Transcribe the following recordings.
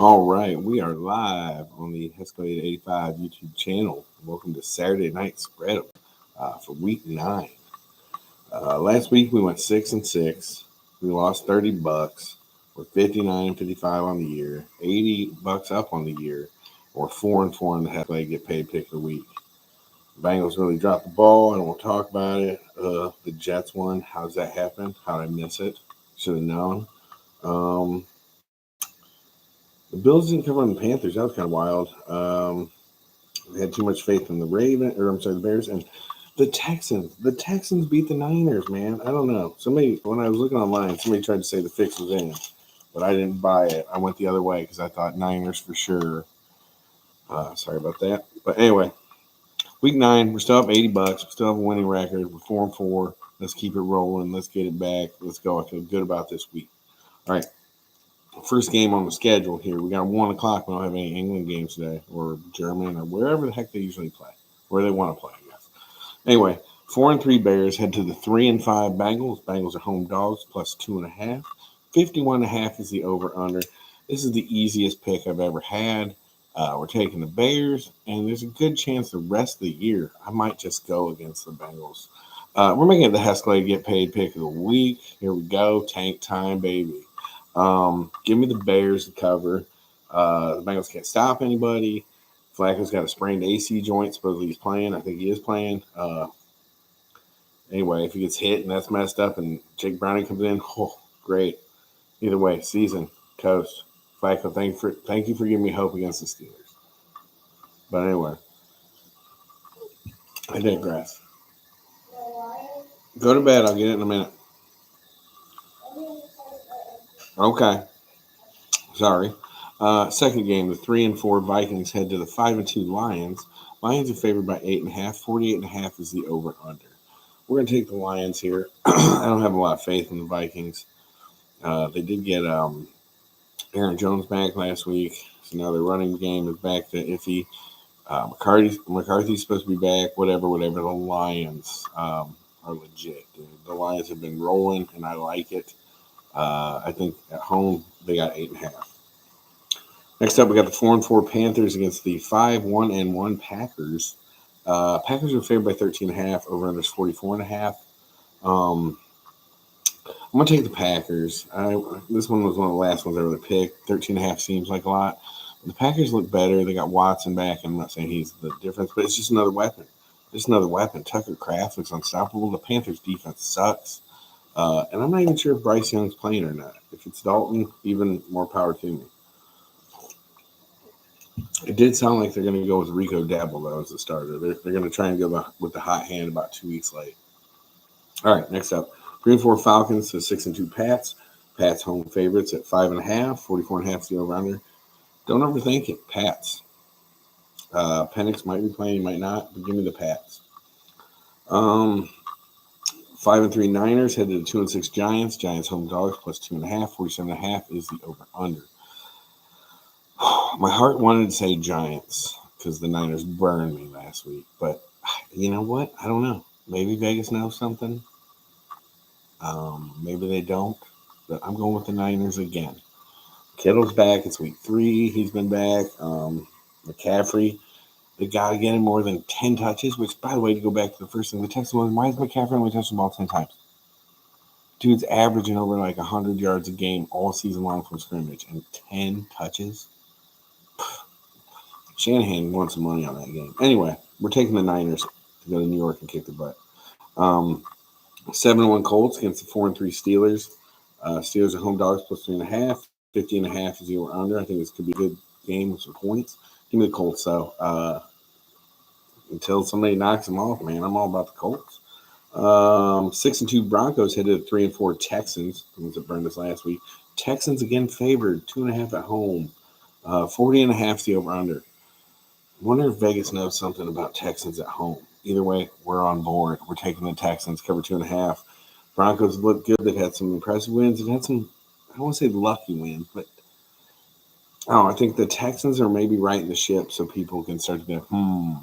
All right, we are live on the Escalade 85 YouTube channel. Welcome to Saturday Night Spread for week 9. Last week we went 6-6. We lost $30. We're 59-55 on the year, $80 up on the year, or 4-4 on the Escalade get paid pick of the week. The Bengals really dropped the ball. I don't want to talk about it. The Jets won. How does that happen? How did I miss it? Should have known. The Bills didn't cover on the Panthers. That was kind of wild. We had too much faith in the Bears, and the Texans. The Texans beat the Niners, man. I don't know. When I was looking online, somebody tried to say the fix was in, but I didn't buy it. I went the other way because I thought Niners for sure. Sorry about that. But anyway, week 9, we're still up $80. We still have a winning record. We're 4-4. Let's keep it rolling. Let's get it back. Let's go. I feel good about this week. All right. First game on the schedule here. We got 1 o'clock. We don't have any England games today, or German, or wherever the heck they usually play, where they want to play, I guess. Anyway, 4-3 Bears head to the 3-5 Bengals. Bengals are home dogs plus 2.5. 51.5 is the over/under. This is the easiest pick I've ever had. We're taking the Bears, and there's a good chance the rest of the year I might just go against the Bengals. We're making it the Escalade get paid pick of the week. Here we go. Tank time, baby. Give me the Bears to cover. The Bengals can't stop anybody. Flacco's got a sprained AC joint. Supposedly he's playing. I think he is playing. Anyway, if he gets hit and that's messed up and Jake Browning comes in, great. Either way, season, coast. Flacco, thank you for giving me hope against the Steelers. But anyway, I digress. Go to bed. I'll get it in a minute. Okay. Sorry. Second game, the 3-4 Vikings head to the 5-2 Lions. Lions are favored by 8.5. 48.5 is the over/under. We're going to take the Lions here. I don't have a lot of faith in the Vikings. They did get Aaron Jones back last week, so now their running game is back to iffy. McCarthy's supposed to be back. Whatever. The Lions are legit, dude. The Lions have been rolling, and I like it. I think at home they got 8.5. Next up, we got the 4-4 Panthers against the 5-1-1 Packers. Packers are favored by 13.5. Over under is 44.5. I'm gonna take the Packers. This one was one of the last ones I really picked. 13.5 seems like a lot. The Packers look better. They got Watson back. I'm not saying he's the difference, but it's just another weapon. Tucker Kraft looks unstoppable. The Panthers defense sucks. And I'm not even sure if Bryce Young's playing or not. If it's Dalton, even more power to me. It did sound like they're going to go with Rico Dabble, though, as the starter. They're going to try and go with the hot hand about 2 weeks late. All right, next up. 3-4 Falcons to 6-2 Pats. Pats home favorites at 5.5. 44.5 is the over-under. Don't overthink it. Pats. Penix might be playing, he might not, but give me the Pats. 5-3 Niners head to the 2-6 Giants. Giants home dogs plus 2.5. 47.5 is the over/under. My heart wanted to say Giants because the Niners burned me last week, but you know what? I don't know. Maybe Vegas knows something. Maybe they don't, but I'm going with the Niners again. Kittle's back. It's week 3. He's been back. McCaffrey, they got to get him more than 10 touches, which, by the way, to go back to the first thing, the text was, why is McCaffrey only touching the ball 10 times? Dude's averaging over like 100 yards a game all season long from scrimmage, and 10 touches? Shanahan won some money on that game. Anyway, we're taking the Niners to go to New York and kick the butt. 7-1 Colts against the 4-3 Steelers. Steelers are home dogs plus 3.5. 50.5 is the over/under. I think this could be a good game with some points. Give me the Colts, though. Until somebody knocks them off, man, I'm all about the Colts. 6-2 Broncos headed to 3-4 Texans. The ones that burned us last week. Texans again favored 2.5 at home. 40.5 is the over/under. I wonder if Vegas knows something about Texans at home. Either way, we're on board. We're taking the Texans, cover 2.5. Broncos look good. They've had some impressive wins. They've had some, I don't want to say lucky wins, but I think the Texans are maybe righting the ship so people can start to go,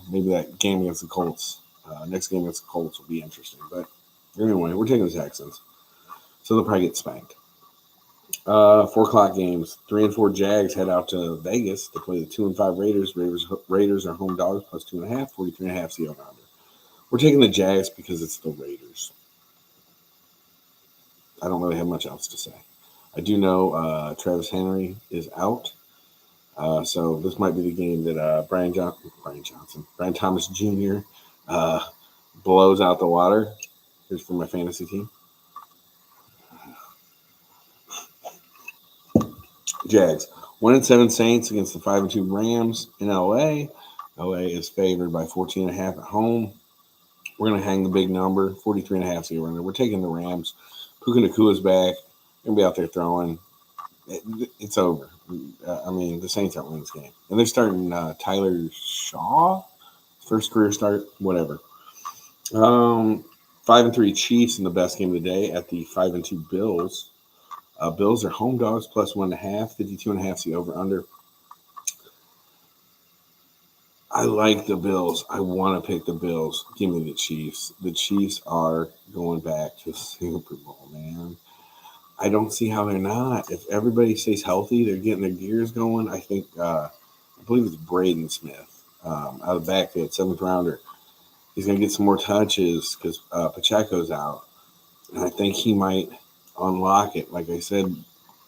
maybe that game against the Colts, next game against the Colts will be interesting. But anyway, we're taking the Texans. So they'll probably get spanked. 4 o'clock games. 3 and 4 Jags head out to Vegas to play the 2-5 Raiders. Raiders are home dogs plus 2.5. 43.5 the over under. We're taking the Jags because it's the Raiders. I don't really have much else to say. I do know Travis Henry is out. So this might be the game that Brian Thomas Jr. Blows out the water. Here's for my fantasy team. Jags 1-7 Saints against the 5-2 Rams in LA. LA is favored by 14.5 at home. We're going to hang the big number, 43.5 the over. We're taking the Rams. Puka Nakua's back. Going to be out there throwing. It's over. The Saints aren't winning this game. And they're starting Tyler Shaw, first career start, whatever. 5-3 Chiefs in the best game of the day at the 5-2 Bills. Bills are home dogs plus 1.5, 52.5 the over under. I like the Bills. I want to pick the Bills. Give me the Chiefs. The Chiefs are going back to the Super Bowl, man. I don't see how they're not. If everybody stays healthy, they're getting their gears going. I think, I believe it's Braden Smith out of the backfield, 7th rounder. He's going to get some more touches because Pacheco's out. And I think he might unlock it. Like I said,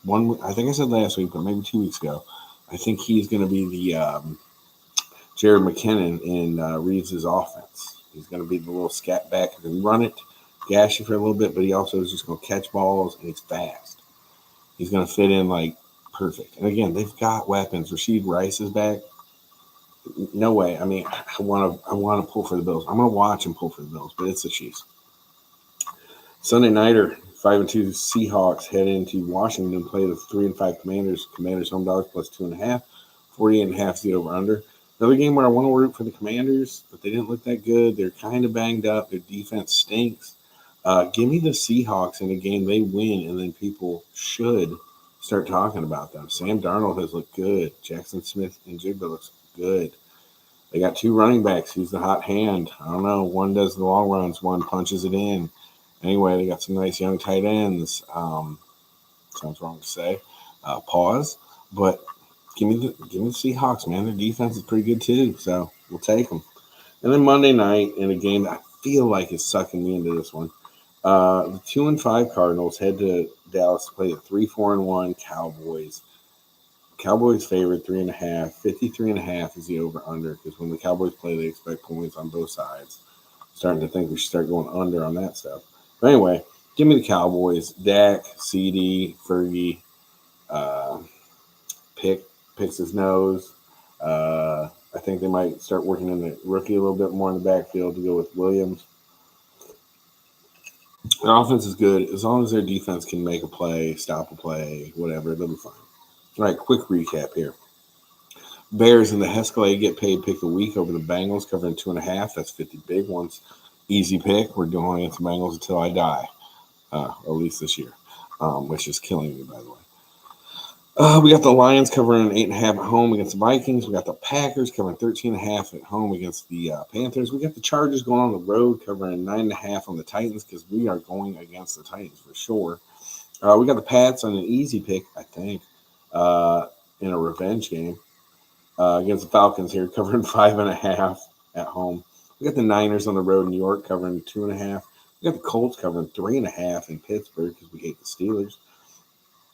I think I said last week, but maybe 2 weeks ago. I think he's going to be the Jared McKinnon in Reeves' offense. He's going to be the little scat back and run it, gash you for a little bit, but he also is just going to catch balls, and he's fast. He's going to fit in like perfect. And again, they've got weapons. Rashid Rice is back. No way. I want to pull for the Bills. I'm going to watch and pull for the Bills, but it's the Chiefs. Sunday nighter, 5-2 Seahawks head into Washington and play the 3-5 Commanders. Commanders home dogs plus 2.5, 48.5 the over under. Another game where I want to root for the Commanders, but they didn't look that good. They're kind of banged up. Their defense stinks. Give me the Seahawks in a game they win, and then people should start talking about them. Sam Darnold has looked good. Jackson Smith and Jigba looks good. They got 2 running backs. Who's the hot hand? I don't know. One does the long runs. One punches it in. Anyway, they got some nice young tight ends. Sounds wrong to say. Pause. But give me the Seahawks, man. Their defense is pretty good too, so we'll take them. And then Monday night in a game that I feel like is sucking me into this one, the 2-5 Cardinals head to Dallas to play the 3-4-1 Cowboys. Cowboys favored 3.5, 53.5 is the over under because when the Cowboys play, they expect points on both sides. Starting to think we should start going under on that stuff. But anyway, give me the Cowboys. Dak, CD, Fergie, picks his nose. I think they might start working in the rookie a little bit more in the backfield to go with Williams. Their offense is good. As long as their defense can make a play, stop a play, whatever, they'll be fine. All right, quick recap here. Bears and the Escalade get paid pick of the week over the Bengals, covering 2.5. That's 50 big ones. Easy pick. We're doing against the Bengals until I die, at least this year, which is killing me, by the way. We got the Lions covering 8.5 at home against the Vikings. We got the Packers covering 13.5 at home against the Panthers. We got the Chargers going on the road covering 9.5 on the Titans because we are going against the Titans for sure. We got the Pats on an easy pick, I think, in a revenge game against the Falcons here, covering 5.5 at home. We got the Niners on the road in New York covering 2.5. We got the Colts covering 3.5 in Pittsburgh because we hate the Steelers.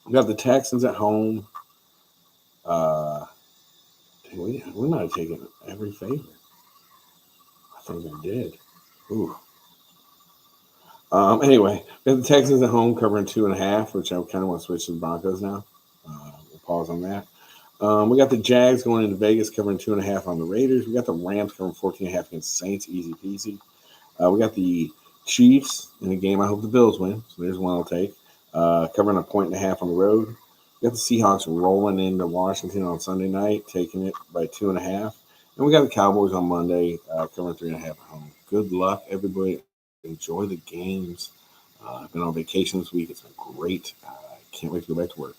We got the Texans at home. We might have taken every favorite. I think I did. Ooh. Anyway, we got the Texans at home covering 2.5, which I kind of want to switch to the Broncos now. We'll pause on that. We got the Jags going into Vegas covering 2.5 on the Raiders. We got the Rams covering 14.5 against the Saints, easy peasy. We got the Chiefs in a game I hope the Bills win, so there's one I'll take. Covering 1.5 on the road. We got the Seahawks rolling into Washington on Sunday night, taking it by 2.5. And we got the Cowboys on Monday, covering 3.5 at home. Good luck, everybody. Enjoy the games. I've been on vacation this week. It's been great. I can't wait to go back to work.